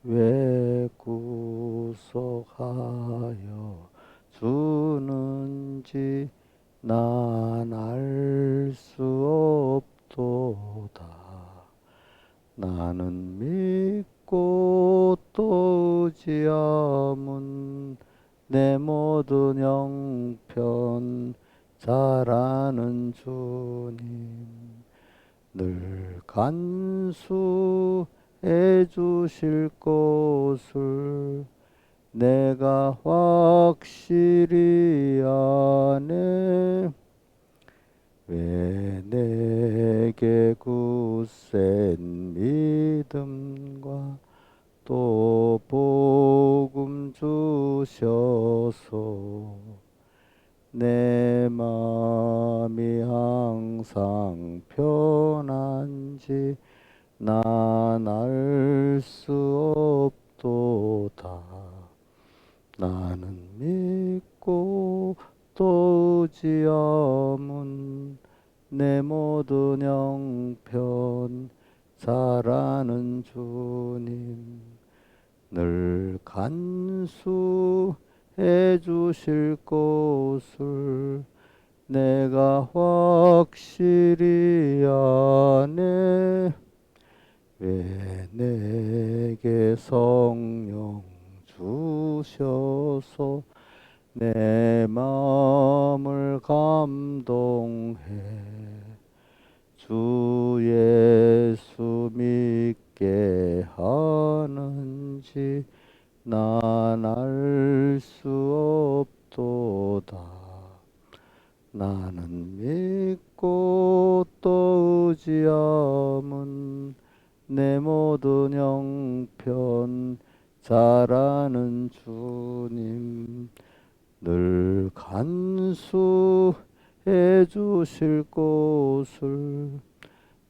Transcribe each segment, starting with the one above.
왜 구속하여 주는지 난 알 수 없도다. 나는 믿고 또 의지함은 내 모든 형편 잘 아는 주님 늘 간수해 주실 것을 내가 확실히 아네. 왜 내게 굳센 믿음과 또 복음 주셔서 내 마음이 항상 편한지 난 알 수 없도다. 나는 믿고 또 의지함은 내 모든 형편 잘 아는 주님 늘 간수해 주실 것을 내가 확실히 아네. 왜 내게 성령 주셔서 내 마음을 감동해 주 예수 믿게 하는지 난 알 수 없도다. 나는 믿고 또 의지함은 내 모든 형편 잘 아는 주님 늘 간수해 주실 것을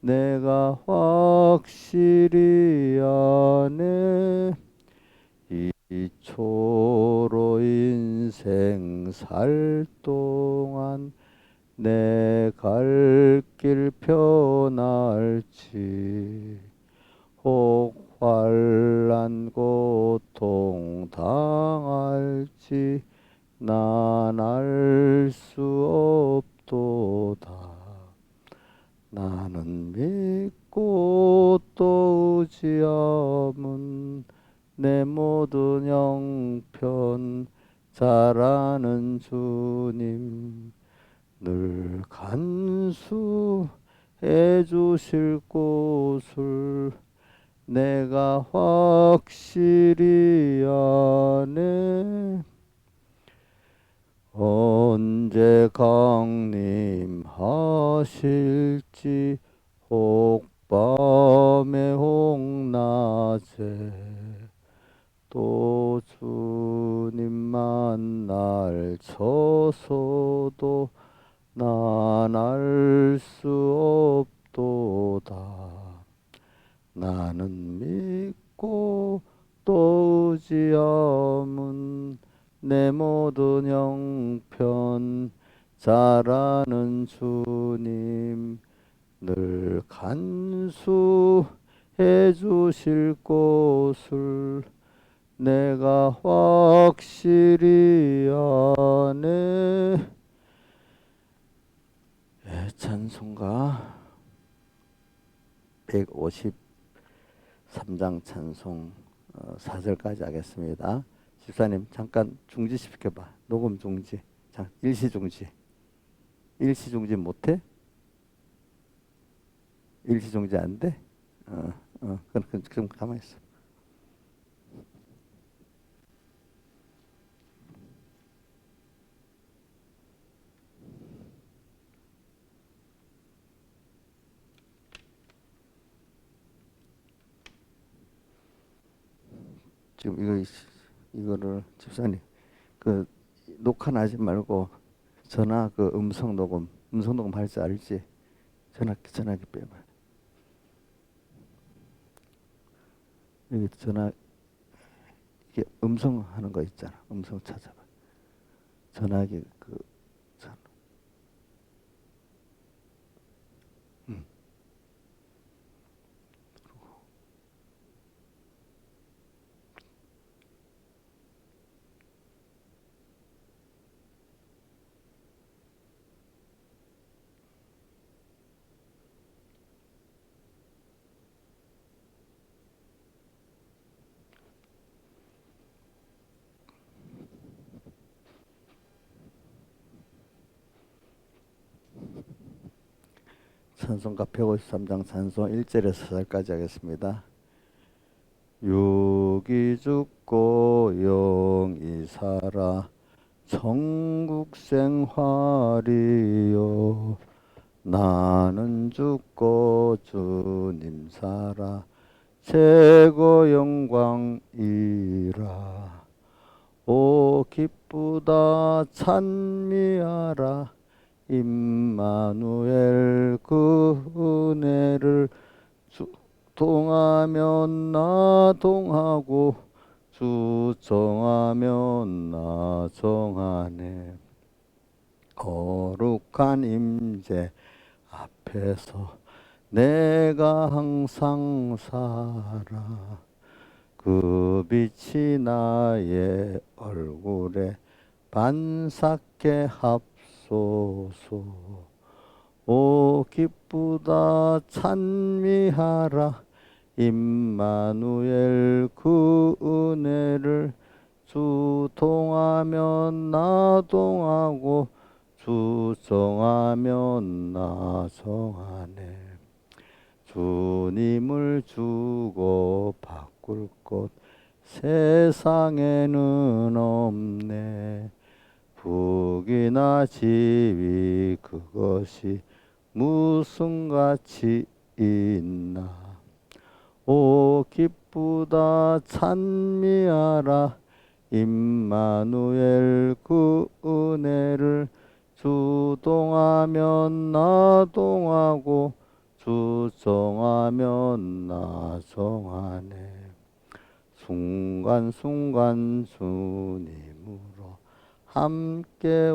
내가 확실히 아네. 이 초로 인생 살 동안 내 갈 길 편할지 혹 환난 고통 당할지 난 알 수 없도다. 나는 믿고 또 의지함은 내 모든 형편 잘 아는 주님 늘 간수해 주실 곳을 내가 확실히 아네. 언제 강림하실지 혹 밤에 혹 낮에 또 주님 만날 쳐서도 난 알 수 없도다. 나는 믿고 또 의지함은 내 모든 형편 잘 아는 주님 늘 간수해 주실 것을 내가 확실히 아네. 찬송가 153장 찬송 4절까지 하겠습니다. 집사님 잠깐 중지시켜봐. 녹음 중지. 자, 일시 중지. 일시 중지 못해? 일시 중지 안 돼? 그럼 가만히 있어. 지금 이거를 집사님 그 녹화 나지 말고 전화 그 음성 녹음 할 줄 알지? 전화기 빼봐. 여기 전화 이게 음성 하는 거 있잖아. 음성 찾아봐. 전화기 그 전, 음. 찬송가 153장 찬송 1절에서 4절까지 하겠습니다. 육이 죽고 영이 살아 천국 생활이요 나는 죽고 주님 살아 최고 영광이라. 오 기쁘다 찬미하라 임마누엘 그 은혜를 동하면 나 동하고 주 정하면 나 정하네. 거룩한 임재 앞에서 내가 항상 살아. 그 빛이 나의 얼굴에 반삭해 합소서. 오 기쁘다 찬미하라 임마누엘 그 은혜를 주 동하면 나 동하고 주 정하면 나 정하네. 주님을 주고 바꿀 곳 세상에는 없네. 북이나 지위 그것이 무슨 가치 있나. 오 기쁘다 찬미하라 임마누엘 그 은혜를 주 동하면 나 동하고 주 정하면 나 정하네. 순간순간 주님으로 함께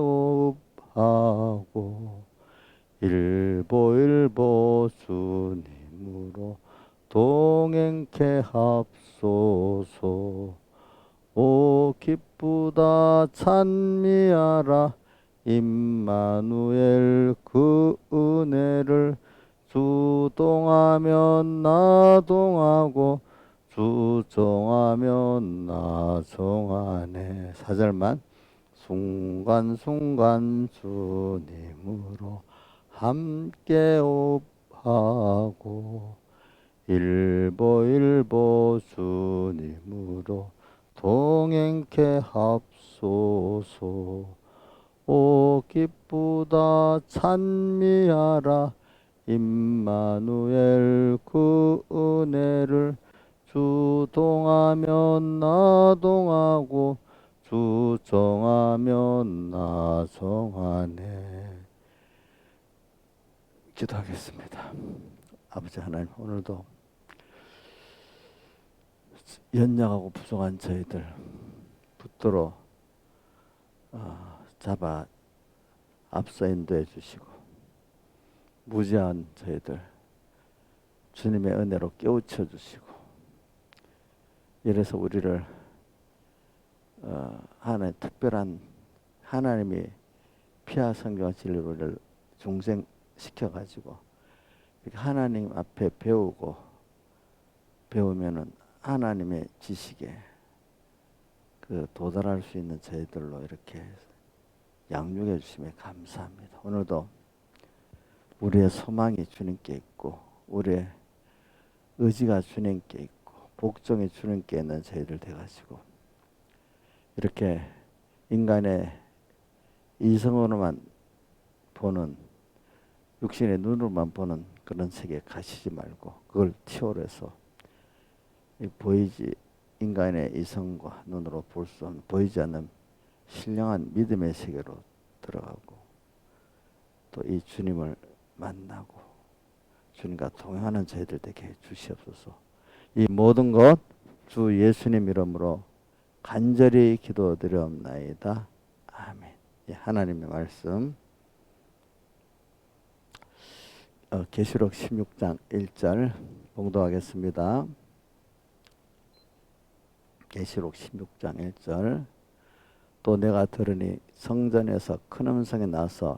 호흡하고 일보일보 주님으로 동행케 합소서. 오 기쁘다 찬미하라 임마누엘 그 은혜를 주 동하면 나 동하고 주 정하면 나 정하네. 4절만. 순간순간 주님으로 함께 호흡하고 일보일보 주님으로 동행케 합소서. 오 기쁘다 찬미하라 임마누엘 그 은혜를 주 동하면 나 동하고 주 정하면 나 정하네. 기도하겠습니다. 아버지 하나님, 오늘도 연약하고 부족한 저희들 붙들어 잡아 앞서 인도해 주시고, 무지한 저희들 주님의 은혜로 깨우쳐 주시고, 이래서 우리를 하나의 특별한 하나님이 피와 성경과 진리를 중생시켜 가지고 하나님 앞에 배우면은 하나님의 지식에 도달할 수 있는 저희들로 이렇게 양육해 주심에 감사합니다. 오늘도 우리의 소망이 주님께 있고, 우리의 의지가 주님께 있고, 복종이 주님께 있는 저희들 돼가지고 이렇게 인간의 이성으로만 보는, 육신의 눈으로만 보는 그런 세계에 가시지 말고 그걸 티오해서 인간의 이성과 눈으로 볼 수 없는, 보이지 않는 신령한 믿음의 세계로 들어가고, 또 이 주님을 만나고 주님과 동행하는 저희들 되게 해 주시옵소서. 이 모든 것 주 예수님 이름으로 간절히 기도드리옵나이다. 아멘. 하나님의 말씀, 계시록 16장 1절 봉독하겠습니다. 계시록 16장 1절. 또 내가 들으니 성전에서 큰 음성이 나서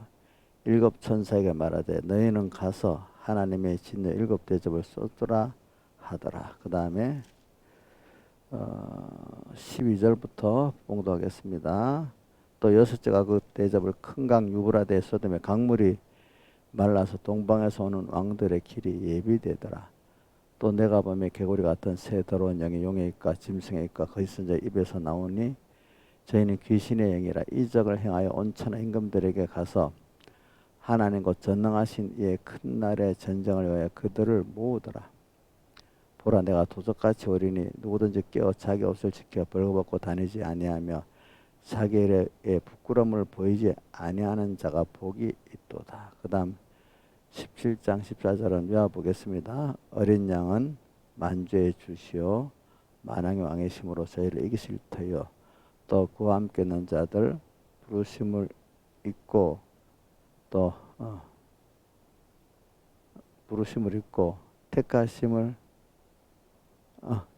일곱 천사에게 말하되 너희는 가서 하나님의 진노 일곱 대접을 쏟으라 하더라. 그 다음에 12절부터 봉독하겠습니다. 또 여섯째가 그 대접을 큰 강 유브라데에 쏟으며 강물이 말라서 동방에서 오는 왕들의 길이 예비되더라. 또 내가 보면 개구리 같은 새 더러운 영이 용에 있과 짐승에 있과 거짓 선자 입에서 나오니 저희는 귀신의 영이라 이적을 행하여 온천한 임금들에게 가서 하나님 곧 전능하신 이의 큰 날의 전쟁을 위하여 그들을 모으더라. 보라 내가 도적같이 오리니 누구든지 깨어 자기 옷을 지켜 벌거벗고 다니지 아니하며 자기의 부끄러움을 보이지 아니하는 자가 복이 있도다. 그 다음 17장 14절은 외워보겠습니다. 어린 양은 만주의 주시오 만왕의 왕이심으로 저희를 이기실 터이요 또 그와 함께 있는 자들 부르심을 잊고 또 부르심을 잊고 택하심을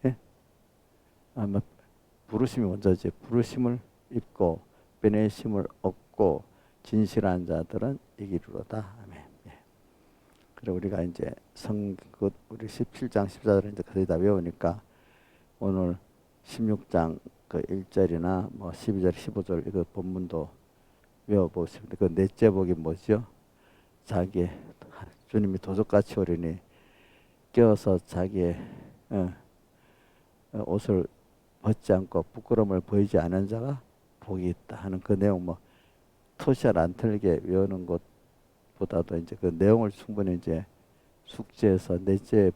예? 아마 부르심이 먼저지. 부르심을 입고 베내심을 얻고 진실한 자들은 이기리로다. 아멘. 예. 그리고 우리가 이제 우리 17장 14절을 이제 거의 다 외우니까 오늘 16장 그 1절이나 뭐 12절 15절 이거 본문도 외워보십니다. 그 넷째 복이 뭐죠? 자기의 주님이 도적같이 오리니 깨어서 자기의 옷을 벗지 않고 부끄러움을 보이지 않은 자가 복이 있다 하는 그 내용 뭐 토시알 안 틀게 외우는 것보다도 이제 그 내용을 충분히 이제 숙지해서 넷째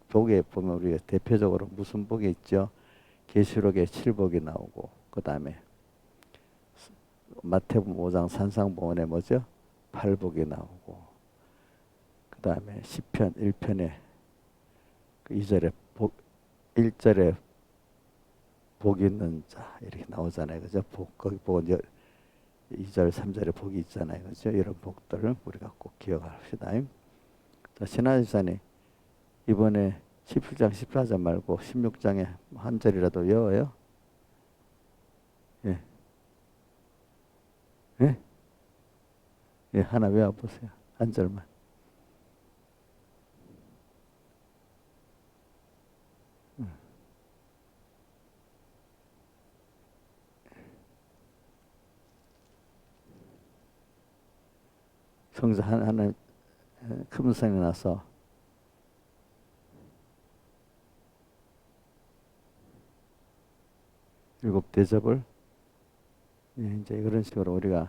복에 보면 우리가 대표적으로 무슨 복이 있죠? 계시록에 7복이 나오고 그 다음에 마태복음 5장 산상보원에 뭐죠? 8복이 나오고 그 다음에 시편 1편에 그 2절에 1절에 복 있는 자 이렇게 나오잖아요. 그죠? 거기 보고 2절 3절에 복이 있잖아요. 그죠? 이런 복들을 우리가 꼭 기억합시다. 자, 신하지사님 이번에 17장 14절 말고 16장에 한 절이라도 외워요. 예. 예? 예, 하나 외워보세요. 한 절만. 성자 하나 큰 문상에 나서 일곱 대접을 이제 이런 식으로 우리가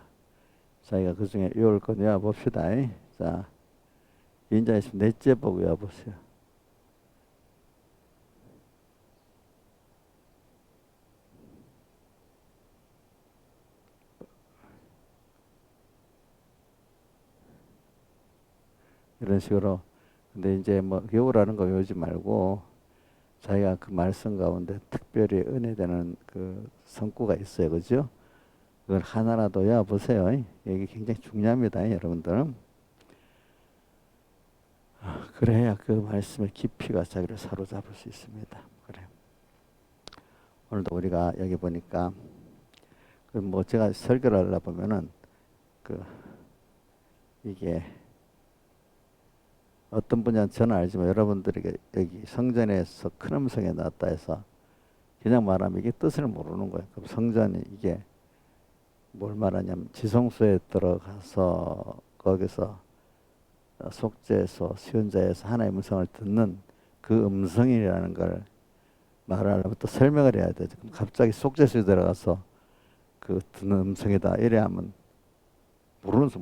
자기가 그 중에 외울 거 외워 봅시다. 자, 인자에 있으면 넷째 복 외워 보세요. 이런 식으로. 근데 이제 뭐 외우라는 거 외우지 말고 자기가 그 말씀 가운데 특별히 은혜되는 그 성구가 있어요. 그죠? 그걸 하나라도 외워보세요. 이게 굉장히 중요합니다. 여러분들. 그래야 그 말씀의 깊이가 자기를 사로잡을 수 있습니다. 그래. 오늘도 우리가 여기 보니까 뭐 제가 설교를 하려 보면은 이게 어떤 분야는 저는 알지만 여러분들에게 여기 성전에서 큰 음성이 났다 해서 그냥 말하면 이게 뜻을 모르는 거예요. 그럼 성전이 이게 뭘 말하냐면 지성소에 들어가서 거기서 속죄소, 수연자에서 하나의 음성을 듣는 그 음성이라는 걸 말하려면 또 설명을 해야 되죠. 그럼 갑자기 속죄소에 들어가서 그 듣는 음성이다 이래 하면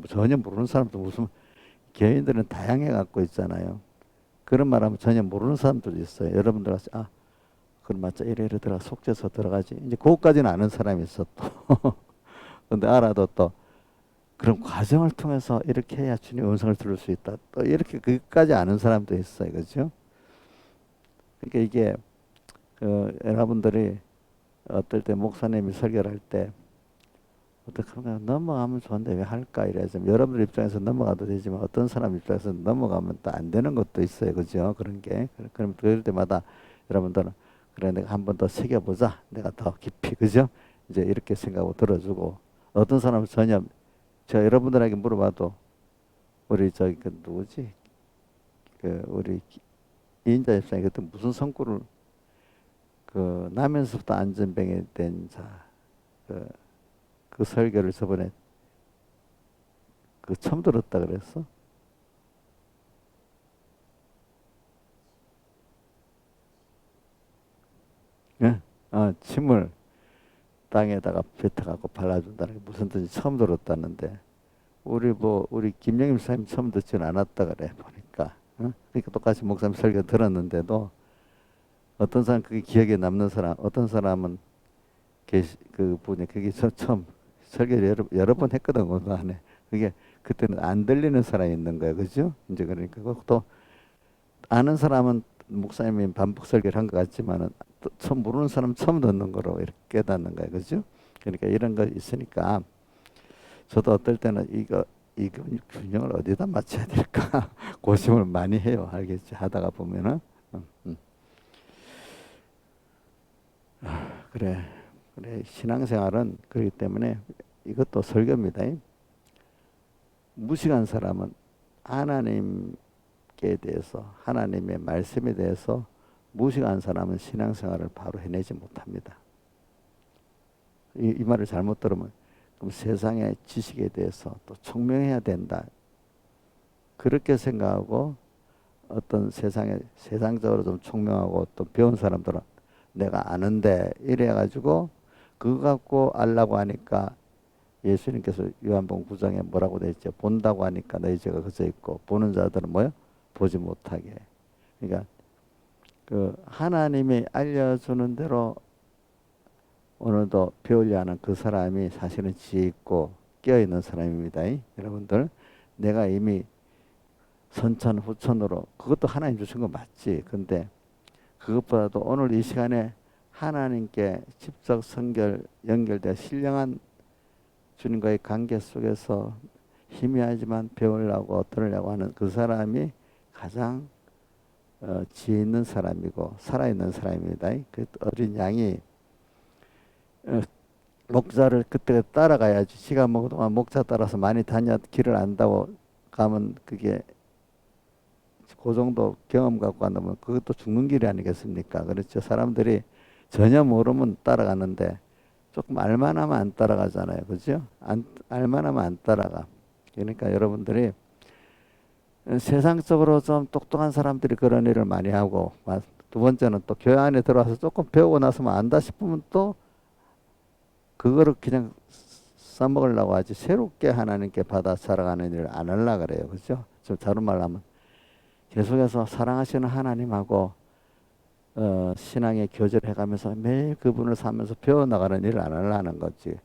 전혀 모르는 사람도 무슨 교인들은 다양해 갖고 있잖아요. 그런 말하면 전혀 모르는 사람들도 있어요. 여러분들 같이 그럼 맞자 이래 들어가 속죄소 들어가지. 이제 그것까지는 아는 사람이 있어 또. 근데 알아도 또 그런 과정을 통해서 이렇게 해야 주님 음성을 들을 수 있다. 또 이렇게 그까지 아는 사람도 있어요. 그렇죠? 그러니까 이게 여러분들이 어떨 때 목사님이 설교를 할 때 어떻게 그런가 넘어가면 좋은데 왜 할까 이래서 여러분들 입장에서 넘어가도 되지만 어떤 사람 입장에서 넘어가면 또 안 되는 것도 있어요. 그죠? 그런 게. 그럼 그럴 때마다 여러분들은 그래 내가 한 번 더 새겨보자. 내가 더 깊이 그죠? 이제 이렇게 생각하고 들어주고 어떤 사람은 전혀 제가 여러분들에게 물어봐도 우리 그 누구지? 우리 이인자 집사님 그때 무슨 성구를 나면서부터 안전병에 된 자 그 설교를 저번에 그 처음 들었다 그랬어? 예? 침을 땅에다가 뱉어갖고 발라준다는 게 무슨 뜻인지 처음 들었다는데 우리 김영임 사님 처음 듣지는 않았다 그래 보니까. 그러니까 똑같이 목사님 설교 들었는데도 어떤 사람 그게 기억에 남는 사람, 어떤 사람은 그 분이 그게 처음 설교를 여러 번 했거든 그 안에. 그게 그때는 안 들리는 사람이 있는 거야, 그죠? 이제 그러니까 또 아는 사람은 목사님이 반복 설교를 한 것 같지만은 또 처음 모르는 사람 처음 듣는 거로 이렇게 깨닫는 거야, 그죠? 그러니까 이런 거 있으니까 저도 어떨 때는 이거 균형을 어디다 맞춰야 될까 고심을 많이 해요, 알겠지? 하다가 보면은 음, 음. 그래, 그래 신앙생활은 그렇기 때문에 이것도 설교입니다. 무식한 사람은 하나님께 대해서 하나님의 말씀에 대해서 무식한 사람은 신앙생활을 바로 해내지 못합니다. 이 말을 잘못 들으면 그럼 세상의 지식에 대해서 또 총명해야 된다. 그렇게 생각하고 어떤 세상적으로 좀 총명하고 또 배운 사람들은 내가 아는데 이래가지고 그거 갖고 알라고 하니까 예수님께서 요한복음 9장에 뭐라고 돼 있죠? 본다고 하니까 너희 죄가 그쳐 있고 보는 자들은 뭐요? 보지 못하게. 그러니까 그 하나님이 알려주는 대로 오늘도 배우려 하는 그 사람이 사실은 지혜 있고 깨어 있는 사람입니다. 여러분들 내가 이미 선천후천으로 그것도 하나님 주신 거 맞지. 근데 그것보다도 오늘 이 시간에 하나님께 직접 연결돼 신령한 주님과의 관계 속에서 희미하지만 배우려고 들으려고 하는 그 사람이 가장 지혜 있는 사람이고 살아있는 사람입니다. 그 어린 양이 어, 목자를 그때 따라가야지. 시간 먹은 동안 목자 따라서 많이 다녀 길을 안다고 가면 그게 그 정도 경험 갖고 간다면 그것도 죽는 길이 아니겠습니까? 그렇죠. 사람들이 전혀 모르면 따라가는데 조금 알만하면 안 따라가잖아요. 그죠? 알만하면 안 따라가. 그러니까 여러분들이 세상적으로 좀 똑똑한 사람들이 그런 일을 많이 하고 두 번째는 또 교회 안에 들어와서 조금 배우고 나서만 안다 싶으면 또 그거를 그냥 써먹으려고 하지 새롭게 하나님께 받아 살아가는 일을 안 하려고 그래요. 그죠? 좀 다른 말로 하면 계속해서 사랑하시는 하나님하고 신앙의 교제를 해가면서 매일 그분을 사면서 배워나가는 일을 안 하려는 거지.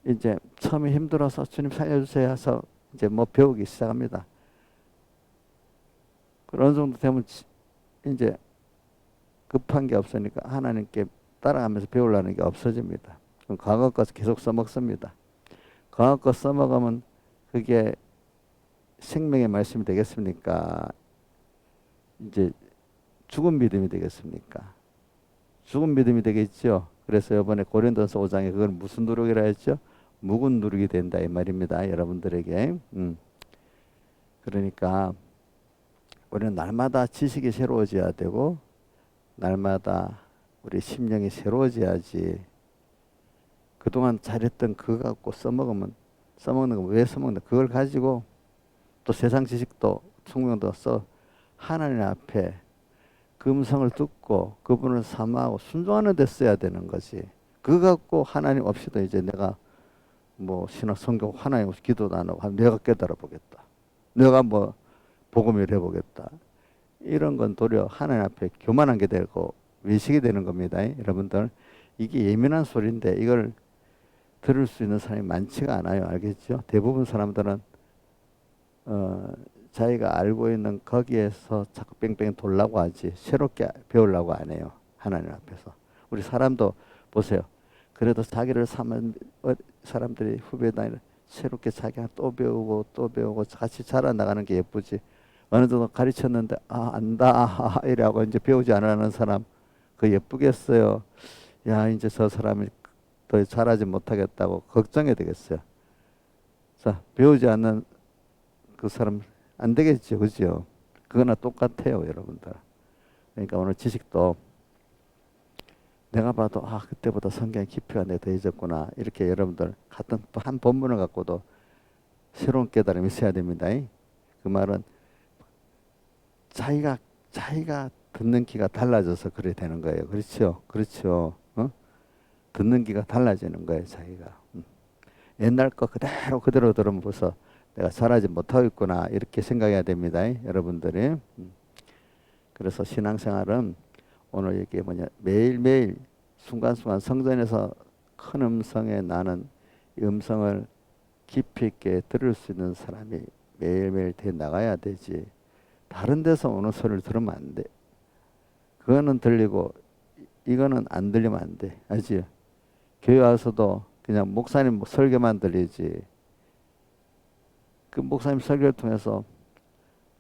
이제 처음에 힘들어서 주님 살려주세요 해서 이제 뭐 배우기 시작합니다. 그런 정도 되면 이제 급한 게 없으니까 하나님께 따라가면서 배우려는 게 없어집니다. 그럼 과거 것 계속 써먹습니다. 과거 것 써먹으면 그게 생명의 말씀이 되겠습니까? 이제 죽은 믿음이 되겠습니까? 죽은 믿음이 되겠죠. 그래서 이번에 고린도서 5장에 그걸 무슨 누룩이라 했죠? 묵은 누룩이 된다 이 말입니다. 여러분들에게. 그러니까 우리는 날마다 지식이 새로워져야 되고 날마다 우리 심령이 새로워져야지. 그동안 잘했던 그거 갖고 써먹는 거 왜 써먹는 그걸 가지고 또 세상 지식도 총명도 써 하나님 앞에 그 음성을 듣고 그분을 사모하고 순종하는 데 써야 되는 거지. 그거 갖고 하나님 없이도 이제 내가 뭐 신학 성경 하나님 없이 기도도 안 하고 내가 깨달아 보겠다. 내가 뭐 복음을 해보겠다. 이런 건 도리어 하나님 앞에 교만한 게 되고 외식이 되는 겁니다. 여러분들 이게 예민한 소리인데 이걸 들을 수 있는 사람이 많지가 않아요. 알겠죠? 대부분 사람들은 자기가 알고 있는 거기에서 자꾸 뺑뺑 돌라고 하지 새롭게 배우려고 안 해요. 하나님 앞에서. 우리 사람도 보세요. 그래도 자기를 삼은 사람들이 후배다 새롭게 자기가 또 배우고 또 배우고 같이 자라나가는 게 예쁘지. 어느 정도 가르쳤는데 안다 이래하고 이제 배우지 않으려는 사람 그 예쁘겠어요. 야 이제 저 사람이 더 잘하지 못하겠다고 걱정이 되겠어요. 자 배우지 않는 그 사람 안 되겠죠, 그죠? 그거나 똑같아요, 여러분들. 그러니까 오늘 지식도 내가 봐도 그때보다 성경 깊이가 내 더해졌구나 이렇게 여러분들 같은 또 한 본문을 갖고도 새로운 깨달음이 있어야 됩니다. 그 말은 자기가 듣는 귀가 달라져서 그래 되는 거예요. 그렇죠? 그렇죠. 듣는 귀가 달라지는 거예요, 자기가. 옛날 거 그대로 들으면 벌써 내가 잘하지 못하겠구나 이렇게 생각해야 됩니다. 여러분들이. 그래서 신앙생활은 오늘 이게 뭐냐 매일매일 순간순간 성전에서 큰 음성에 나는 이 음성을 깊이 있게 들을 수 있는 사람이 매일매일 돼 나가야 되지. 다른 데서 오는 소리를 들으면 안 돼. 그거는 들리고 이거는 안 들리면 안 돼. 알지? 교회 와서도 그냥 목사님 설교만 들리지. 그 목사님 설교를 통해서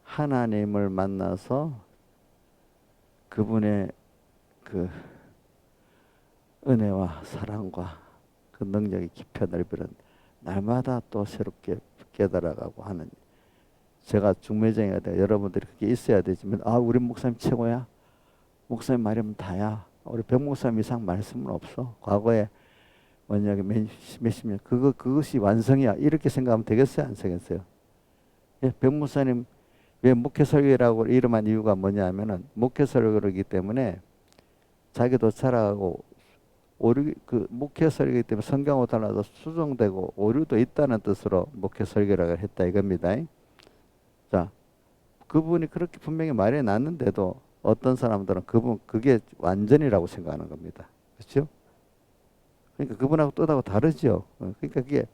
하나님을 만나서 그분의 그 은혜와 사랑과 그 능력이 깊여 넓이는 날마다 또 새롭게 깨달아가고 하는, 제가 중매쟁이가 돼 여러분들이 그게 있어야 되지만 우리 목사님 최고야, 목사님 말이면 다야, 우리 백 목사님 이상 말씀은 없어, 과거에 뭐냐 몇십 년 그것이 완성이야 이렇게 생각하면 되겠어요, 안 되겠어요? 예, 백 목사님 왜 목회설교라고 이름한 이유가 뭐냐면은 목회설교이기 때문에 자기도 자라고 그 목회설교이기 때문에 성경하고 달라서 수정되고 오류도 있다는 뜻으로 목회설교라고 했다 이겁니다. 자, 그분이 그렇게 분명히 말해 놨는데도 어떤 사람들은 그게 완전이라고 생각하는 겁니다. 그렇죠? 그러니까 그분하고 뜻하고 다르죠. 그러니까 그게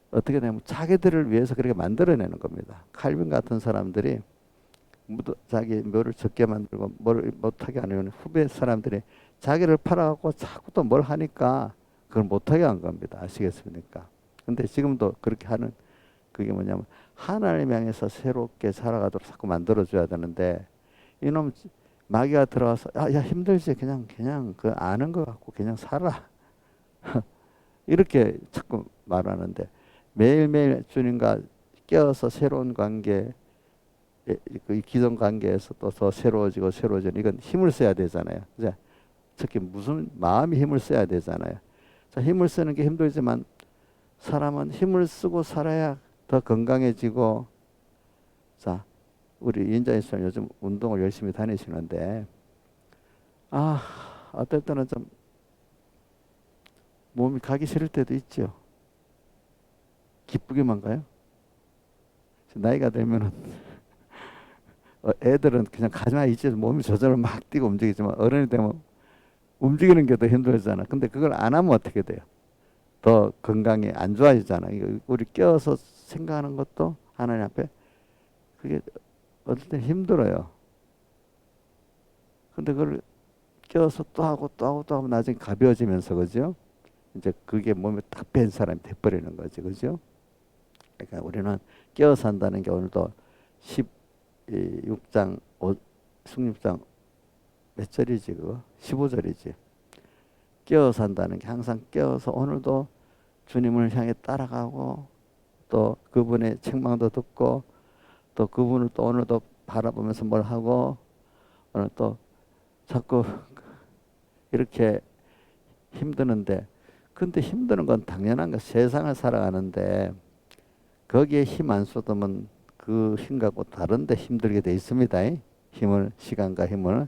어떻게 되면 자기들을 위해서 그렇게 만들어내는 겁니다. 칼빈 같은 사람들이 자기 묘를 적게 만들고 뭘 못하게 하는 후배 사람들이 자기를 팔아갖고 자꾸 또 뭘 하니까 그걸 못하게 한 겁니다. 아시겠습니까? 근데 지금도 그렇게 하는 그게 뭐냐면 하나님 향해서 새롭게 살아가도록 자꾸 만들어줘야 되는데 이놈 마귀가 들어와서 야 힘들지 그냥 그 아는 것 같고 그냥 살아 이렇게 자꾸 말하는데 매일매일 주님과 깨어서 새로운 관계, 그 기존 관계에서 또 더 새로워지는 이건 힘을 써야 되잖아요. 이제 특히 무슨 마음이 힘을 써야 되잖아요. 자, 힘을 쓰는 게 힘들지만 사람은 힘을 쓰고 살아야 더 건강해지고. 자, 우리 인자이스는 요즘 운동을 열심히 다니시는데 어떨 때는 좀 몸이 가기 싫을 때도 있죠. 기쁘게만 가요? 나이가 들면은 애들은 그냥 가지마 있지 몸이 저절로 막 뛰고 움직이지만 어른이 되면 움직이는 게 더 힘들잖아. 근데 그걸 안 하면 어떻게 돼요? 더 건강이 안 좋아지잖아. 우리 껴서 생각하는 것도 하나님 앞에 그게 어떨 때 힘들어요. 근데 그걸 껴서 또 하고 나중에 가벼워지면서 그죠? 이제 그게 몸에 딱 밴 사람이 돼버리는 거지, 그죠? 그러니까 우리는 껴 산다는 게 오늘도 16장 16장 몇 절이지 그거? 15절이지. 껴 산다는 게 항상 껴서 오늘도 주님을 향해 따라가고 또 그분의 책망도 듣고 또 그분을 또 오늘도 바라보면서 뭘 하고 오늘 또 자꾸 이렇게 힘드는데, 근데 힘드는 건 당연한 거, 세상을 살아가는데 거기에 힘 안 쏟으면 그 힘갖고 다른데 힘들게 돼 있습니다. 시간과 힘을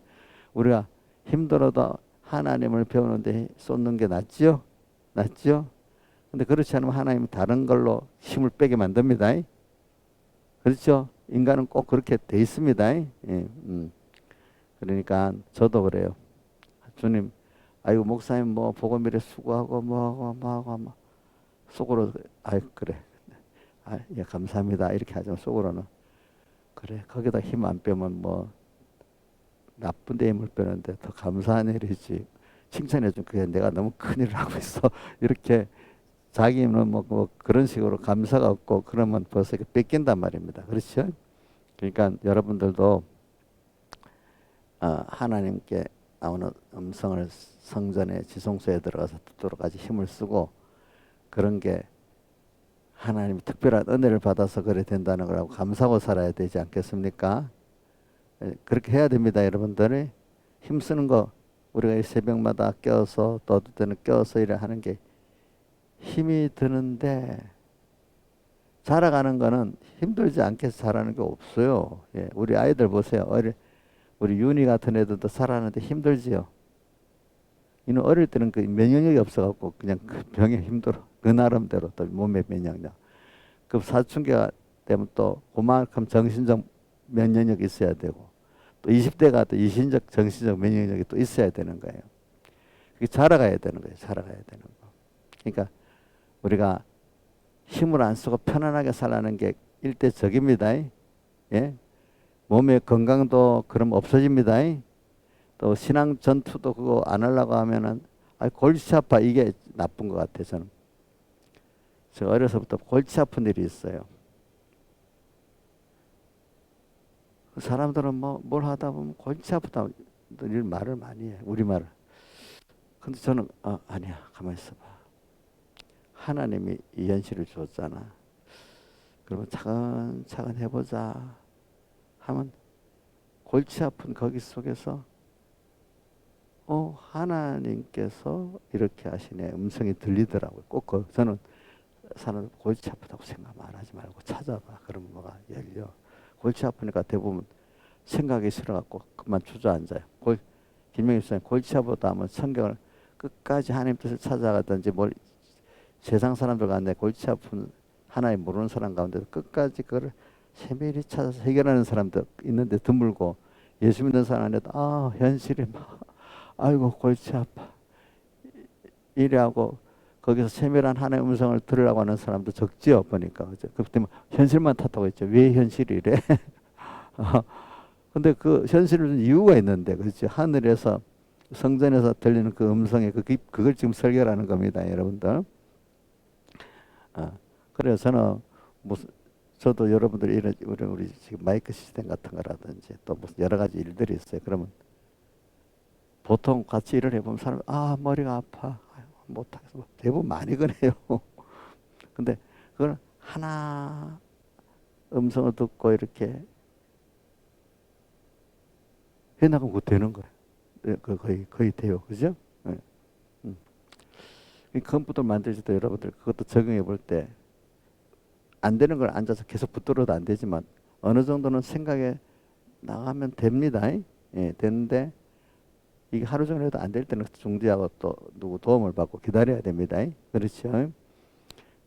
우리가 힘들어도 하나님을 배우는데 쏟는 게 낫지요? 낫지요? 근데 그렇지 않으면 하나님은 다른 걸로 힘을 빼게 만듭니다. 그렇죠? 인간은 꼭 그렇게 돼 있습니다. 그러니까 저도 그래요. 주님, 아이고 목사님 뭐 복음 이래 수고하고 뭐하고 속으로 그래. 예, 감사합니다. 이렇게 하지만 속으로는 그래. 거기다 힘 안 빼면 뭐 나쁜 데 힘을 빼는데 더 감사한 일이지. 칭찬해 준 그게 내가 너무 큰일을 하고 있어. 이렇게 자기는 뭐 그런 식으로 감사가 없고 그러면 벌써 뺏긴단 말입니다. 그렇죠? 그러니까 여러분들도 하나님께 나오는 음성을 성전의 지성소에 들어가서 듣도록 아주 힘을 쓰고 그런 게 하나님이 특별한 은혜를 받아서 그래 된다는 거라고 감사하고 살아야 되지 않겠습니까? 그렇게 해야 됩니다, 여러분들이. 힘쓰는 거 우리가 이 새벽마다 껴서 또 어떨 때는 껴서 이래 하는 게 힘이 드는데 자라가는 거는 힘들지 않게 자라는 게 없어요. 예, 우리 아이들 보세요. 우리 윤희 같은 애들도 자라는데 힘들지요. 이는 어릴 때는 그 면역력이 없어갖고 그냥 그 병에 힘들어. 그 나름대로 또 몸의 면역력. 그 사춘기가 되면 또 그만큼 정신적 면역력이 있어야 되고 또 20대가 또 이신적 정신적 면역력이 또 있어야 되는 거예요. 그게 자라가야 되는 거예요. 자라가야 되는 거. 그러니까 우리가 힘을 안 쓰고 편안하게 살라는 게 일대적입니다. 예? 몸의 건강도 그럼 없어집니다. 또 신앙 전투도 그거 안 하려고 하면은 골치 아파 이게 나쁜 것 같아요. 저는. 제가 어려서부터 골치 아픈 일이 있어요. 사람들은 뭐 뭘 하다 보면 골치 아프다 늘 말을 많이 해. 우리말을. 근데 저는 아니야. 가만히 있어봐. 하나님이 이 현실을 줬잖아. 그러면 차근차근 해보자 하면 골치 아픈 거기 속에서 하나님께서 이렇게 하시네 음성이 들리더라고요. 꼭 저는 사람 골치 아프다고 생각만 하지 말고 찾아봐. 그러면 뭐가 열려. 골치 아프니까 대부분 생각이 싫어갖고 그만 주저앉아요. 김명희 목사님 골치 아프다 하면 성경을 끝까지 하나님 뜻을 찾아가든지 뭘 세상 사람들 가운데 골치 아픈 하나님 모르는 사람 가운데도 끝까지 그걸 세밀히 찾아서 해결하는 사람도 있는데 드물고 예수 믿는 사람한테도 현실이 막 아이고 골치 아파 이래하고 거기서 세밀한 하나님의 음성을 들으려고 하는 사람도 적지요. 보니까 그죠? 그때 현실만 탓하고 있죠. 왜 현실이 이래? 근데 그 현실은 이유가 있는데 그렇지. 하늘에서 성전에서 들리는 그 음성에 그걸 지금 설교하는 겁니다, 여러분들. 그래서 저는 저도 여러분들이 이런 우리 지금 마이크 시스템 같은 거라든지 또 무슨 여러 가지 일들이 있어요. 그러면 보통 같이 일을 해보면 사람 머리가 아파 못하겠어 대부분 많이 그래요. 근데 그걸 하나 음성을 듣고 이렇게 해나가면 그거 되는 거예요. 거의 돼요. 그죠? 네. 이 컴퓨터 만들 때 여러분들 그것도 적용해 볼 때 안 되는 걸 앉아서 계속 붙들어도 안 되지만 어느 정도는 생각에 나가면 됩니다. 예, 되는데 이게 하루 종일 해도 안 될 때는 중지하고 또 누구 도움을 받고 기다려야 됩니다. 그렇죠?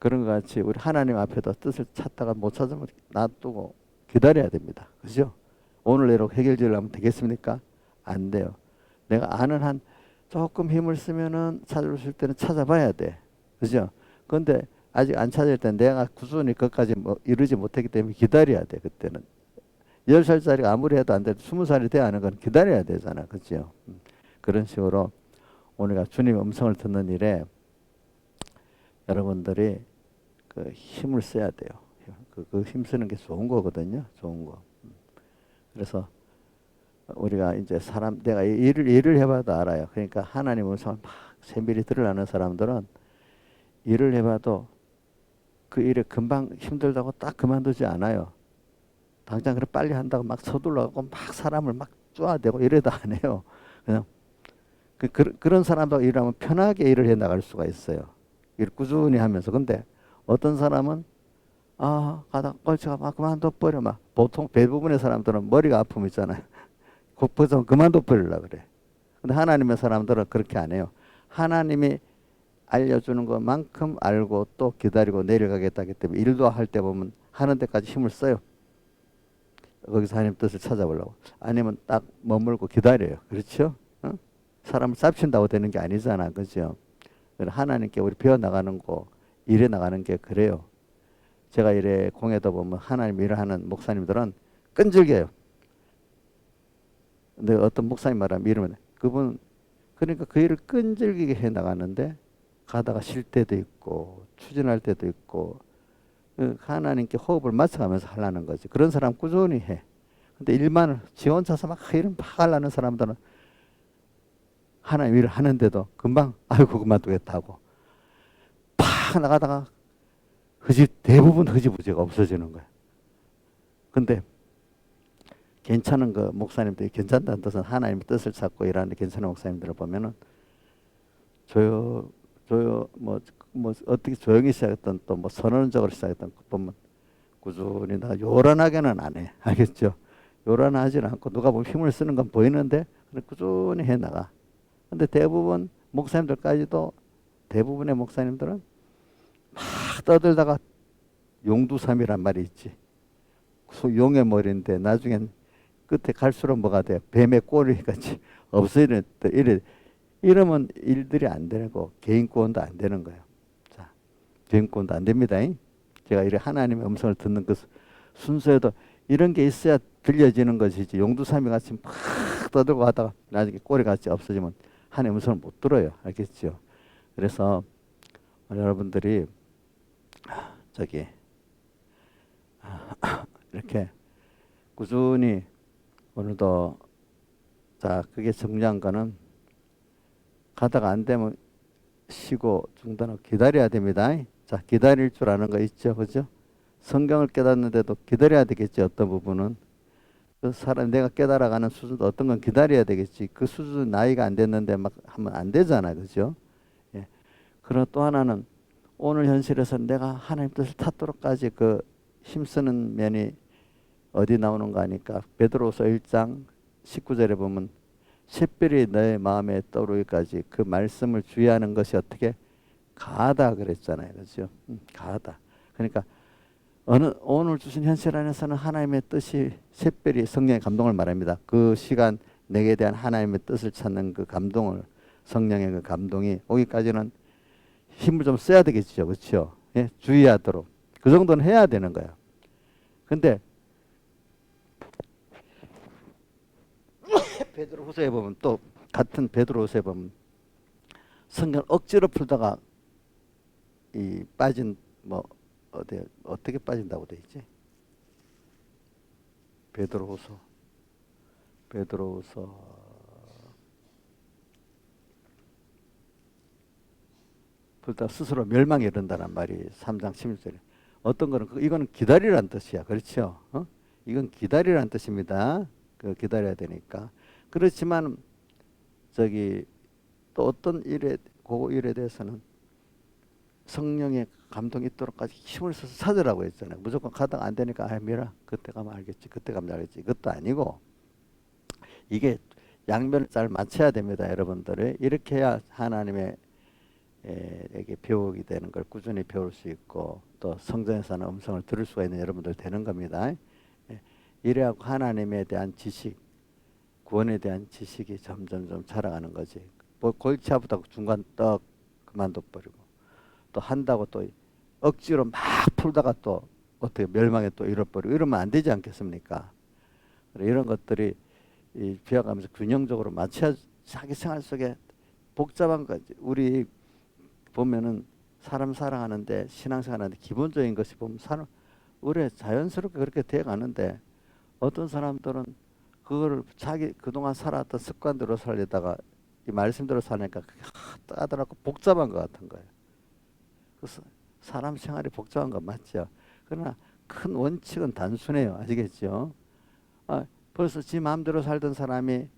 그런 것 같이 우리 하나님 앞에도 뜻을 찾다가 못 찾으면 놔두고 기다려야 됩니다. 그죠? 오늘 내로 해결지으려면 되겠습니까? 안 돼요. 내가 아는 한 조금 힘을 쓰면은 찾을 수 있을 때는 찾아봐야 돼. 그죠? 그런데 아직 안 찾을 때 내가 꾸준히 그것까지 이루지 못했기 때문에 기다려야 돼. 그때는 10살짜리가 아무리 해도 안 돼도 20살이 돼야 하는 건 기다려야 되잖아. 그죠? 그런 식으로 우리가 주님의 음성을 듣는 일에 여러분들이 그 힘을 써야 돼요. 그 힘쓰는 게 좋은 거거든요. 좋은 거. 그래서 우리가 이제 내가 일을 해봐도 알아요. 그러니까 하나님 음성을 막 세밀히 들으려는 사람들은 일을 해봐도 그 일에 금방 힘들다고 딱 그만두지 않아요. 당장 그래 빨리 한다고 막 서둘러가고 막 사람을 막 쪼아대고 이래도 안 해요. 그냥 그런 사람도 일하면 편하게 일을 해 나갈 수가 있어요. 일 꾸준히 하면서. 근데 어떤 사람은 가다 꼴찌가 막 그만둬 버려 막 보통 대부분의 사람들은 머리가 아픔 있잖아요. 곧부터 그만둬 버리려고 그래. 근데 하나님의 사람들은 그렇게 안 해요. 하나님이 알려주는 것만큼 알고 또 기다리고 내려가겠다 하기 때문에 일도 할 때 보면 하는 데까지 힘을 써요. 거기서 하나님 뜻을 찾아보려고. 아니면 딱 머물고 기다려요. 그렇죠? 사람을 쌉친다고 되는 게 아니잖아. 그죠? 하나님께 우리 배워나가는 거, 일해 나가는 게 그래요. 제가 이래 공회도 보면 하나님 일을 하는 목사님들은 끈질겨요. 근데 어떤 목사님 말하면 이러면 그분 그러니까 그 일을 끈질기게 해 나가는데 가다가 쉴 때도 있고 추진할 때도 있고 하나님께 호흡을 맞춰가면서 하려는 거지. 그런 사람 꾸준히 해. 근데 일만 지 혼자서 막 일을 막 하려는 사람들은 하나님 일을 하는데도 금방 아이고 그만두겠다고 팍 나가다가 대부분 흐지부지가 없어지는 거야. 근데 괜찮은 그 목사님들이 괜찮다는 뜻은 하나님의 뜻을 찾고 일하는 괜찮은 목사님들을 보면은 뭐 어떻게 조용히 시작했던 또 뭐 선언적으로 시작했던 그 보면 꾸준히 나 요란하게는 안 해. 알겠죠? 요란하지는 않고 누가 보면 힘을 쓰는 건 보이는데 꾸준히 해 나가. 근데 대부분 목사님들까지도 대부분의 목사님들은 막 떠들다가 용두삼이란 말이 있지. 용의 머리인데 나중엔 끝에 갈수록 뭐가 돼? 뱀의 꼬리 같이 없어지는 이러면 일들이 안 되고 개인 구원도 안 되는 거예요. 자, 개인 구원도 안 됩니다. 제가 이래 하나님의 음성을 듣는 그 순서에도 이런 게 있어야 들려지는 것이지. 용두사미 같이 막 떠들고 하다가 나중에 꼬리 같이 없어지면 하나님의 음성을 못 들어요. 알겠죠? 그래서 여러분들이 저기 이렇게 꾸준히 오늘도 자 그게 중요한 거는 가다가 안 되면 쉬고 중단하고 기다려야 됩니다. 자 기다릴 줄 아는 거 있죠, 그죠? 성경을 깨닫는데도 기다려야 되겠지. 어떤 부분은 그 사람 내가 깨달아가는 수준도 어떤 건 기다려야 되겠지. 그 수준 나이가 안 됐는데 막 하면 안 되잖아, 그죠? 예. 그리고 또 하나는 오늘 현실에서 내가 하나님 뜻을 탔도록까지 그 힘쓰는 면이 어디 나오는가 하니까 베드로서 1장 19절에 보면 샛별이 너의 마음에 떠오르기까지 그 말씀을 주의하는 것이 어떻게 가하다 그랬잖아요, 그렇죠? 가하다. 그러니까 오늘 주신 현실 안에서는 하나님의 뜻이 샛별이 성령의 감동을 말합니다. 그 시간 내게 대한 하나님의 뜻을 찾는 그 감동을 성령의 그 감동이 오기까지는 힘을 좀 써야 되겠죠, 그렇죠? 예? 주의하도록 그 정도는 해야 되는 거야. 근데 베드로후서에 보면 또 같은 베드로후서에 보면 성경 억지로 풀다가 이 빠진 뭐 어떻게 빠진다고 돼 있지? 베드로후서 풀다 스스로 멸망에 이른다는 말이 3장 11절에 어떤 거는 이거는 기다리라는 뜻이야. 그렇죠? 이건 기다리라는 뜻입니다. 그 기다려야 되니까. 그렇지만 저기 또 어떤 그 일에 대해서는 성령의 감동이 있도록까지 힘을 써서 찾으라고 했잖아요. 무조건 가다가 안 되니까 미라 그때 가면 알겠지. 그때 가면 알겠지. 이것도 아니고 이게 양면을 잘 맞춰야 됩니다. 여러분들이 이렇게 해야 하나님의 에게 배우게 되는 걸 꾸준히 배울 수 있고 또 성전에서는 음성을 들을 수가 있는 여러분들 되는 겁니다. 이래야 하나님에 대한 지식 구원에 대한 지식이 점점 자라가는 거지. 뭐 골치 아프다고 중간 떡 그만둬 버리고 또 한다고 또 억지로 막 풀다가 또 어떻게 멸망에 또 잃어버리고 이러면 안 되지 않겠습니까? 이런 것들이 배워가면서 균형적으로 맞춰야 자기 생활 속에 복잡한 거지. 우리 보면은 사람 살아가는데 신앙생활하는데 기본적인 것이 보면 우리 자연스럽게 그렇게 돼가는데 어떤 사람들은 그거를 자기 그동안 살았던 습관대로 살려다가 이 말씀대로 사니까 따더라고 복잡한 것 같은 거예요. 그래서 사람 생활이 복잡한 건 맞죠. 그러나 큰 원칙은 단순해요. 아시겠죠? 벌써 지 마음대로 살던 사람이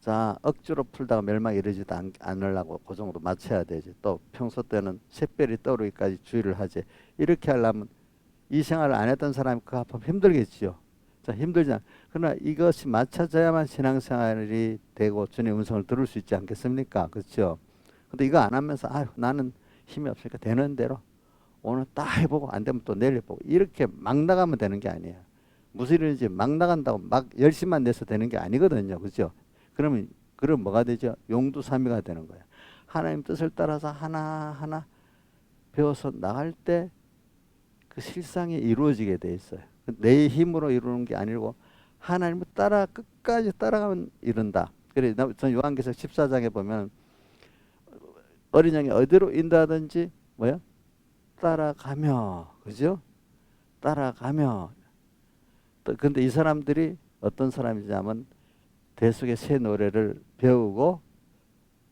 자 억지로 풀다가 멸망에 이르지도 않으려고 그 정도 맞춰야 되지. 또 평소 때는 샛별이 떠오르기까지 주의를 하지. 이렇게 하려면 이 생활을 안 했던 사람이 그 앞으로 힘들겠지요. 자 힘들잖아. 그러나 이것이 맞춰져야만 신앙생활이 되고 주님의 음성을 들을 수 있지 않겠습니까? 그렇죠? 근데 이거 안 하면서 나는 힘이 없으니까 되는 대로 오늘 딱 해보고 안 되면 또 내일 해보고 이렇게 막 나가면 되는 게 아니에요. 무슨 일인지 막 나간다고 막 열심만 내서 되는 게 아니거든요. 그렇죠? 그럼 뭐가 되죠? 용두사미가 되는 거예요. 하나님 뜻을 따라서 하나하나 배워서 나갈 때 그 실상이 이루어지게 돼 있어요. 내 힘으로 이루는 게 아니고 하나님을 따라 끝까지 따라가면 이룬다. 그래 전 요한계시록 14장에 보면 어린 양이 어디로 인도하든지 뭐야? 따라가며, 그죠? 따라가며. 근데 이 사람들이 어떤 사람이냐면 대속의 새 노래를 배우고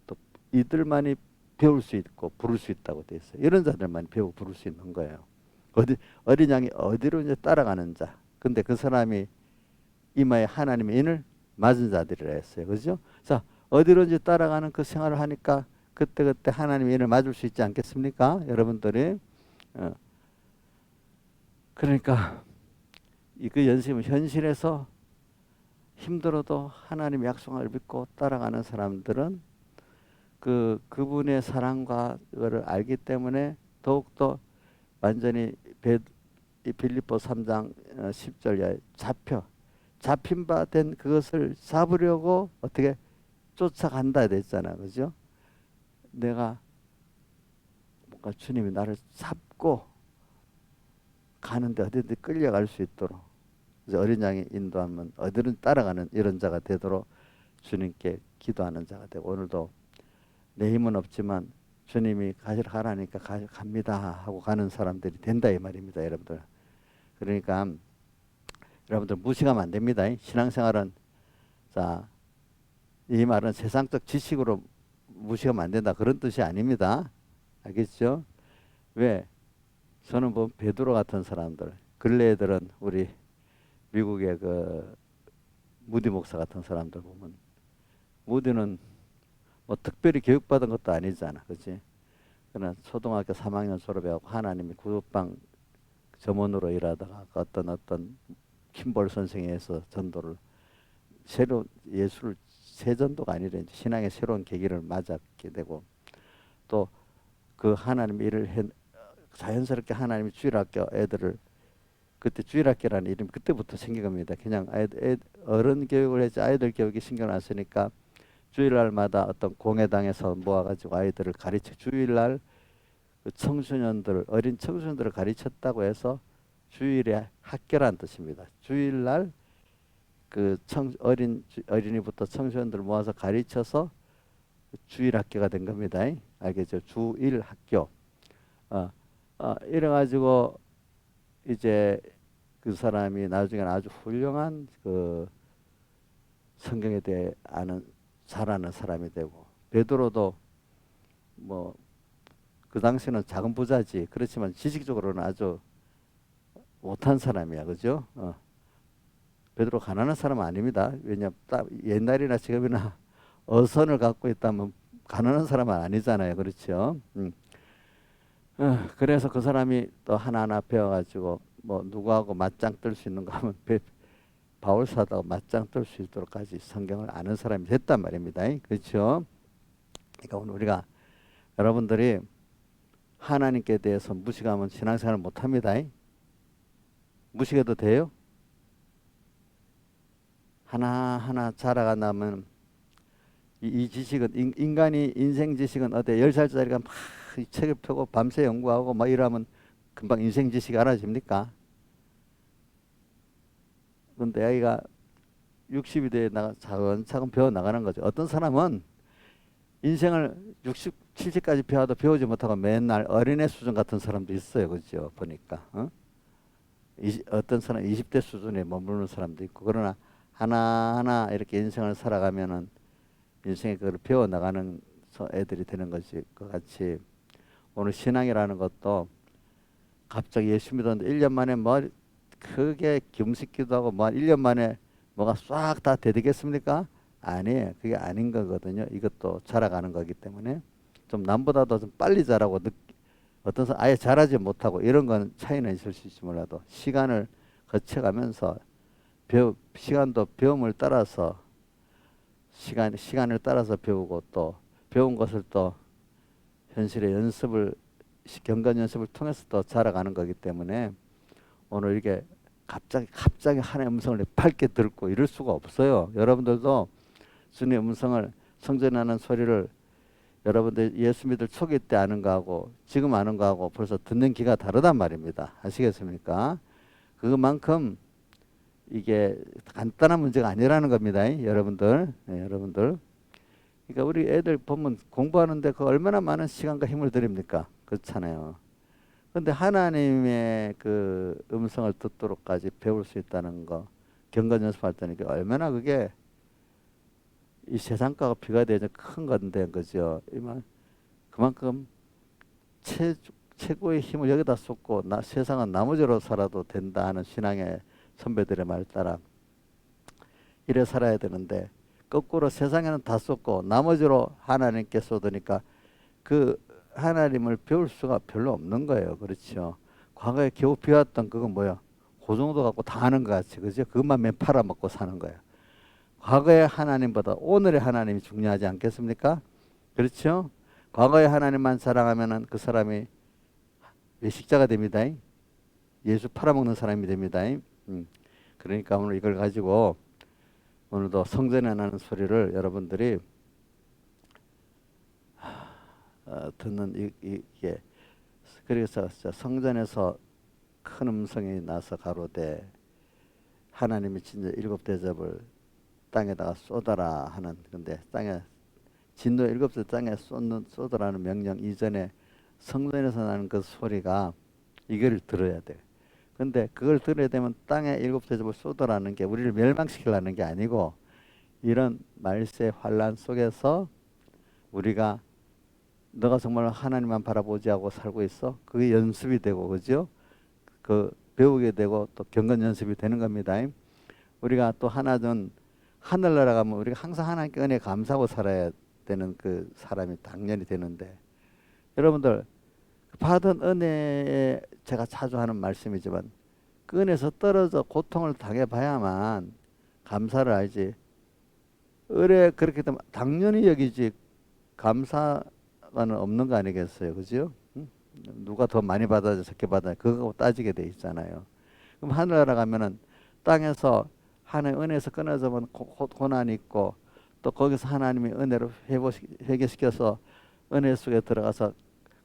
또 이들만이 배울 수 있고 부를 수 있다고 돼 있어요. 이런 자들만이 배우고 부를 수 있는 거예요. 어린 양이 어디로 이제 따라가는 자. 근데 그 사람이 이마에 하나님의 인을 맞은 자들이라 했어요. 그죠? 자, 어디로 이제 따라가는 그 생활을 하니까 그때그때 하나님의 인을 맞을 수 있지 않겠습니까? 여러분들이. 어, 그러니까 그 연습은 현실에서 힘들어도 하나님의 약속을 믿고 따라가는 사람들은 그분의 사랑과 그거를 알기 때문에 더욱더 완전히 이 빌립보 3장 10절에 잡힌 바 된 그것을 잡으려고 어떻게 쫓아간다 됐잖아. 그죠? 내가 뭔가 주님이 나를 잡고 가는데 어디든 끌려갈 수 있도록 어린 양이 인도하면 어디든 따라가는 이런 자가 되도록 주님께 기도하는 자가 되고, 오늘도 내 힘은 없지만 주님이 가시러 가라니까 갑니다 하고 가는 사람들이 된다 이 말입니다, 여러분들. 그러니까 여러분들 무시하면 안 됩니다. 신앙생활은, 자, 이 말은 세상적 지식으로 무시하면 안 된다 그런 뜻이 아닙니다. 알겠죠? 왜? 저는 뭐 베드로 같은 사람들, 근래 애들은 우리 미국의 그 무디 목사 같은 사람들 보면, 무디는 뭐 특별히 교육받은 것도 아니잖아, 그렇지? 그러나 초등학교 3학년 졸업해갖고 하나님이 구두방 점원으로 일하다가 어떤 킴볼 선생에서 전도를 새로 예수를 새 전도가 아니라 이제 신앙의 새로운 계기를 맞았게 되고, 또 그 하나님 일을 자연스럽게 하나님이 주일학교 애들을, 그때 주일학교라는 이름이 그때부터 생긴 겁니다. 그냥 어른 교육을 했지 아이들 교육이 신경 안 쓰니까 주일날마다 어떤 공회당에서 모아가지고 아이들을 가르쳐, 주일날 그 청소년들, 어린 청소년들을 가르쳤다고 해서 주일에 학교란 뜻입니다. 주일날 그 어린이부터 청소년들 모아서 가르쳐서 주일 학교가 된 겁니다. 알겠죠? 주일 학교. 이래가지고 이제 그 사람이 나중에 아주 훌륭한 그 성경에 대해 잘 아는 사람이 되고, 베드로도 뭐 그 당시는 작은 부자지, 그렇지만 지식적으로는 아주 못한 사람이야, 그죠? 베드로 가난한 사람은 아닙니다. 왜냐, 딱 옛날이나 지금이나 어선을 갖고 있다면 가난한 사람은 아니잖아요, 그렇죠? 그래서 그 사람이 또 하나하나 배워가지고 뭐 누구하고 맞짱 뜰 수 있는가 하면 바울 사도하고 맞짱 뜰 수 있도록까지 성경을 아는 사람이 됐단 말입니다. 그렇죠? 그러니까 오늘 우리가, 여러분들이 하나님께 대해서 무시하면 신앙생활을 못합니다. 무시해도 돼요? 하나하나 자라간다면 이 지식은, 인간이 인생 지식은 어때? 10살짜리가 막 이 책을 펴고 밤새 연구하고 막 이러면 금방 인생 지식이 알아집니까? 근데 아이가 60이 돼 차근차근 배워 나가는 거죠. 어떤 사람은 인생을 60, 70까지 배워도 배우지 못하고 맨날 어린애 수준 같은 사람도 있어요. 그죠? 보니까. 어떤 사람 20대 수준에 머무르는 사람도 있고, 그러나 하나하나 이렇게 인생을 살아가면은 인생에 그걸 배워 나가는 애들이 되는 것이 그 같이, 오늘 신앙이라는 것도 갑자기 예수 믿었는데 1년 만에 뭐 크게 금식기도 하고 뭐 1년 만에 뭐가 싹 다 되겠습니까? 아니에요. 그게 아닌 거거든요. 이것도 자라가는 거기 때문에 좀 남보다도 좀 빨리 자라고, 어떤 사람 아예 자라지 못하고 이런 건 차이는 있을 수 있을지 몰라도 시간을 거쳐가면서 시간도 배움을 따라서 시간을 따라서 배우고, 또 배운 것을 또 현실의 경건 연습을 통해서 또 자라가는 거기 때문에 오늘 이게 갑자기 하나님의 음성을 밝게 듣고 이럴 수가 없어요. 여러분들도 주님의 음성을, 성전에 하는 소리를 여러분들 예수 믿을 초기 때 아는 거하고 지금 아는 거하고 벌써 듣는 귀가 다르단 말입니다. 아시겠습니까? 그만큼 이게 간단한 문제가 아니라는 겁니다. 여러분들. 네, 여러분들. 그러니까 우리 애들 보면 공부하는데 그 얼마나 많은 시간과 힘을 들입니까? 그렇잖아요. 근데 하나님의 그 음성을 듣도록까지 배울 수 있다는 거, 경건 연습할 때는 얼마나 그게 이 세상과가 비교되어 큰 건데, 그죠? 그만큼 최고의 힘을 여기다 쏟고 세상은 나머지로 살아도 된다 하는 신앙의 선배들의 말 따라 이래 살아야 되는데, 거꾸로 세상에는 다 쏟고 나머지로 하나님께 쏟으니까 그 하나님을 배울 수가 별로 없는 거예요. 그렇죠. 과거에 겨우 배웠던 그건 뭐야? 그 정도 갖고 다 아는 것 같이, 그죠? 그것만 맨 팔아먹고 사는 거야. 과거의 하나님보다 오늘의 하나님이 중요하지 않겠습니까? 그렇죠? 과거의 하나님만 사랑하면은 그 사람이 외식자가 됩니다. 예수 팔아먹는 사람이 됩니다. 그러니까 오늘 이걸 가지고 오늘도 성전에 나는 소리를 여러분들이 듣는 이게, 그래서 성전에서 큰 음성이 나서 가로되 하나님이 진짜 일곱 대접을 땅에다가 쏟아라 하는, 근데 땅에 진노 일곱 대 땅에 쏟으라는 명령 이전에 성전에서 나는 그 소리가 이걸 들어야 돼. 근데 그걸 들어야 되면 땅에 일곱 대접을 쏟으라는 게 우리를 멸망시키려는 게 아니고, 이런 말세 환란 속에서 우리가 너가 정말 하나님만 바라보지 하고 살고 있어? 그게 연습이 되고, 그죠? 그 배우게 되고 또 경건 연습이 되는 겁니다. 우리가 또 하나 좀 하늘나라 가면 우리가 항상 하나님께 은혜 감사하고 살아야 되는 그 사람이 당연히 되는데, 여러분들 받은 은혜에 제가 자주 하는 말씀이지만 그 은혜에서 떨어져 고통을 당해봐야만 감사를 알지. 은혜 그렇게 되면 당연히 여기지 감사가는 없는 거 아니겠어요, 그죠? 응? 누가 더 많이 받아서 적게 받아 그거 따지게 돼 있잖아요. 그럼 하늘나라 가면은 땅에서 하나님 은혜에서 끊어져면 고난이 있고, 또 거기서 하나님이 은혜로 회개시켜서 은혜 속에 들어가서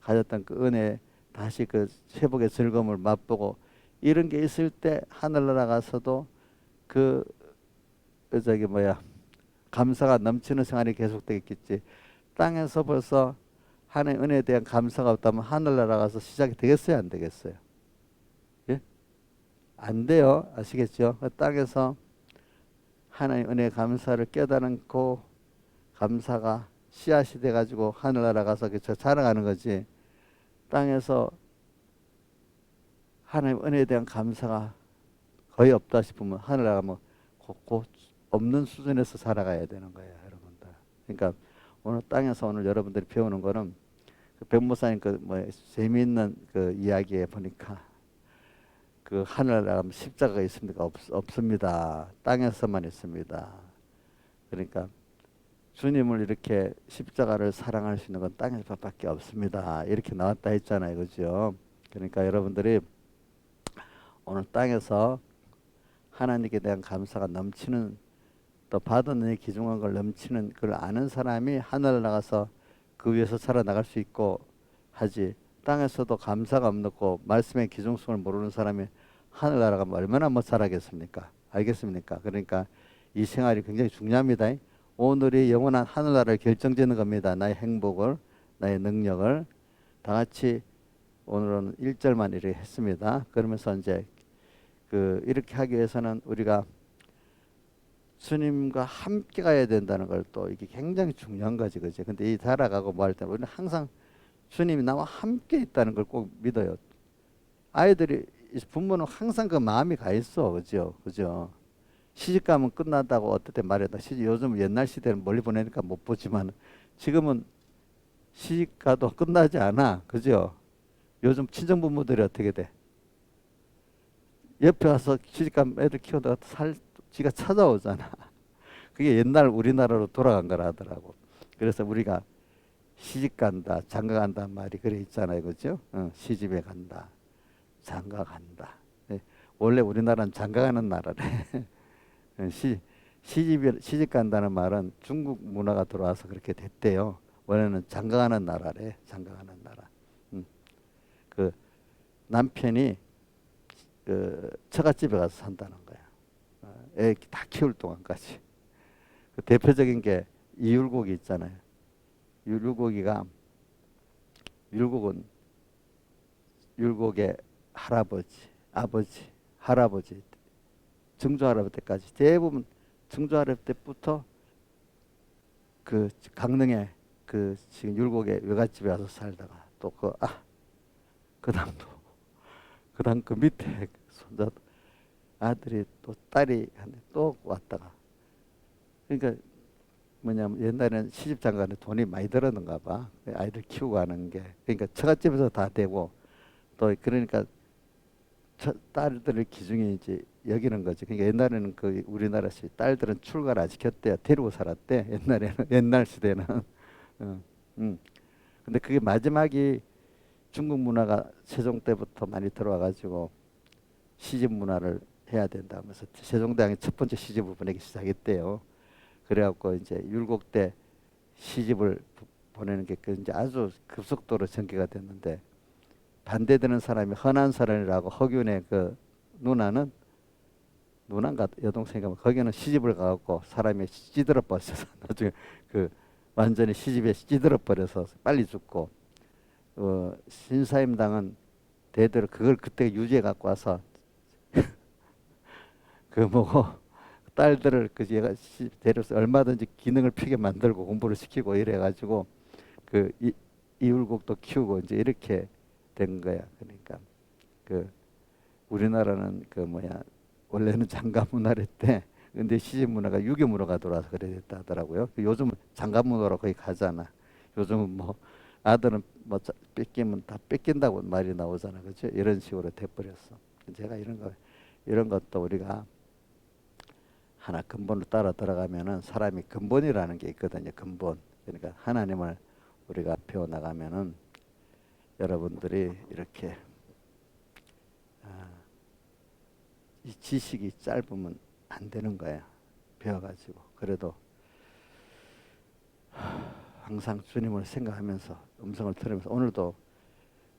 가졌던 그 은혜 다시 그 회복의 즐거움을 맛보고, 이런 게 있을 때 하늘나라 가서도 그 저기 뭐야 감사가 넘치는 생활이 계속되겠지. 땅에서 벌써 하나님 은혜에 대한 감사가 없다면 하늘나라 가서 시작이 되겠어요, 안 되겠어요? 예? 안 돼요. 아시겠죠? 그 땅에서 하나님 은혜 감사를 깨달고 감사가 씨앗이 돼가지고 하늘나라 가서 자라가는 거지. 땅에서 하나님 은혜에 대한 감사가 거의 없다 싶으면 하늘나라 가면 곧 없는 수준에서 살아가야 되는 거예요, 여러분들. 그러니까 오늘 땅에서 오늘 여러분들이 배우는 거는 그 백목사님 그 뭐 재미있는 그 이야기에 보니까 그 하늘나라 가면 십자가가 있습니까? 없습니다. 땅에서만 있습니다. 그러니까 주님을 이렇게 십자가를 사랑할 수 있는 건 땅에서밖에 없습니다. 이렇게 나왔다 했잖아요, 그죠? 그러니까 여러분들이 오늘 땅에서 하나님께 대한 감사가 넘치는, 또 받은 은혜 기중한 걸 넘치는 그걸 아는 사람이 하늘을 나가서 그 위에서 살아나갈 수 있고 하지, 땅에서도 감사가 없고 말씀의 기중성을 모르는 사람이 하늘 나라가면 얼마나 못 살아겠습니까? 알겠습니까? 그러니까 이 생활이 굉장히 중요합니다. 오늘이 영원한 하늘나라를 결정짓는 겁니다. 나의 행복을, 나의 능력을. 다 같이 오늘은 1절만 이렇게 했습니다. 그러면서 이제 그 이렇게 하기 위해서는 우리가 주님과 함께 가야 된다는 걸, 또 이게 굉장히 중요한 거지, 그죠? 근데 이 살아가고 뭐 할 때 우리는 항상 주님이 나와 함께 있다는 걸 꼭 믿어요. 아이들이, 부모는 항상 그 마음이 가 있어, 그죠? 그죠? 시집가면 끝난다고 어떨 때 말했다. 요즘 옛날 시대는 멀리 보내니까 못 보지만 지금은 시집가도 끝나지 않아, 그죠? 요즘 친정 부모들이 어떻게 돼? 옆에 와서 시집가면 애들 키우다가 지가 찾아오잖아. 그게 옛날 우리나라로 돌아간 거라 하더라고. 그래서 우리가 시집 간다, 장가 간다 말이 그래 있잖아요, 그죠? 시집에 간다, 장가 간다. 네. 원래 우리나라는 장가 가는 나라래. 시집 간다는 말은 중국 문화가 들어와서 그렇게 됐대요. 원래는 장가 가는 나라래, 장가 가는 나라. 그 남편이 그 처갓집에 가서 산다는 거야. 애 다 키울 동안까지. 그 대표적인 게 이율곡이 있잖아요. 율곡은 율곡의 할아버지, 아버지, 할아버지, 증조 할아버지 때까지 대부분 증조 할아버지 때부터 그 강릉에 그 지금 율곡의 외갓집에 와서 살다가 또 그다음 그 밑에 손자 아들이 또 딸이 또 왔다가, 그러니까 뭐냐면 옛날에는 시집 장가는 돈이 많이 들었는가 봐. 아이들 키우고 하는 게. 그러니까 처갓집에서 다 되고 또 그러니까 딸들을 기중에 이제 여기는 거지. 그러니까 옛날에는 그 우리나라식 딸들은 출가를 안 시켰대요. 데리고 살았대. 옛날에는 옛날 시대는. 어, 음. 근데 그게 마지막이 중국 문화가 세종 때부터 많이 들어와 가지고 시집 문화를 해야 된다면서 세종대왕이 첫 번째 시집을 보내기 시작했대요. 그래갖고 이제 율곡 때 시집을 보내는 게 그 이제 아주 급속도로 전개가 됐는데 반대되는 사람이 허난사람이라고 허균의 그 누나는 누나인가 여동생인가 거기는 시집을 가갖고 사람이 찌들어 버려서 나중에 그 완전히 시집에 찌들어 버려서 빨리 죽고 신사임당은 대대로 그걸 그때 유지해 갖고 와서 그 뭐고 딸들을 그 얘가 데려서 얼마든지 기능을 피게 만들고 공부를 시키고 이래 가지고 그 이울곡도 키우고 이제 이렇게 된 거야. 그러니까 그 우리나라는 그 뭐야 원래는 장가 문화랬대. 근데 시집 문화가 유교 문화가 돌아서 그래 됐다 하더라고요. 요즘 장가 문화로 거의 가잖아. 요즘은 뭐 아들은 뭐 뺏기면 다 뺏긴다고 말이 나오잖아. 그렇죠? 이런 식으로 돼버렸어. 제가 이런 것도 우리가 하나 근본을 따라 들어가면은 사람이 근본이라는 게 있거든요. 근본. 그러니까 하나님을 우리가 배워 나가면은 여러분들이 이렇게 이 지식이 짧으면 안 되는 거야. 배워가지고. 그래도 항상 주님을 생각하면서 음성을 들으면서 오늘도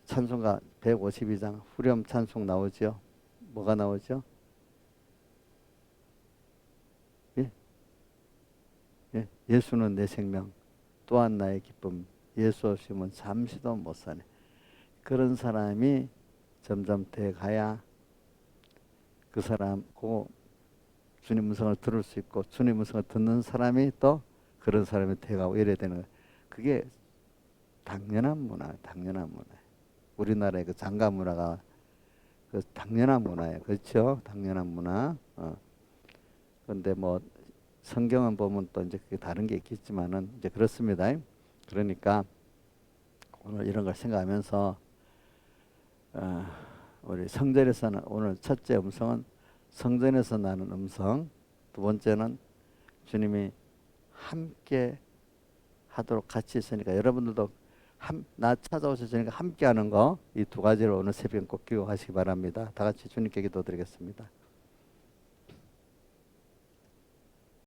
찬송가 152장 후렴 찬송 나오죠. 뭐가 나오죠? 예? 예? 예수는 내 생명 또한 나의 기쁨 예수 없이면 잠시도 못 사네. 그런 사람이 점점 돼 가야 그 사람 그 주님 음성을 들을 수 있고 주님 음성을 듣는 사람이 또 그런 사람이 돼가고 이래야 되는 거예요. 그게 당연한 문화, 당연한 문화. 우리나라의 그 장가 문화가 그 당연한 문화예요. 그렇죠? 당연한 문화. 그런데 뭐 성경은 보면 또 이제 그게 다른 게 있겠지만은 이제 그렇습니다. 그러니까 오늘 이런 걸 생각하면서 우리 성전에서는 오늘 첫째 음성은 성전에서 나는 음성, 두 번째는 주님이 함께 하도록 같이 있으니까 여러분들도 나 찾아오셨으니까 함께 하는 거 이 두 가지를 오늘 새벽 꼭 기억하시기 바랍니다. 다 같이 주님께 기도드리겠습니다.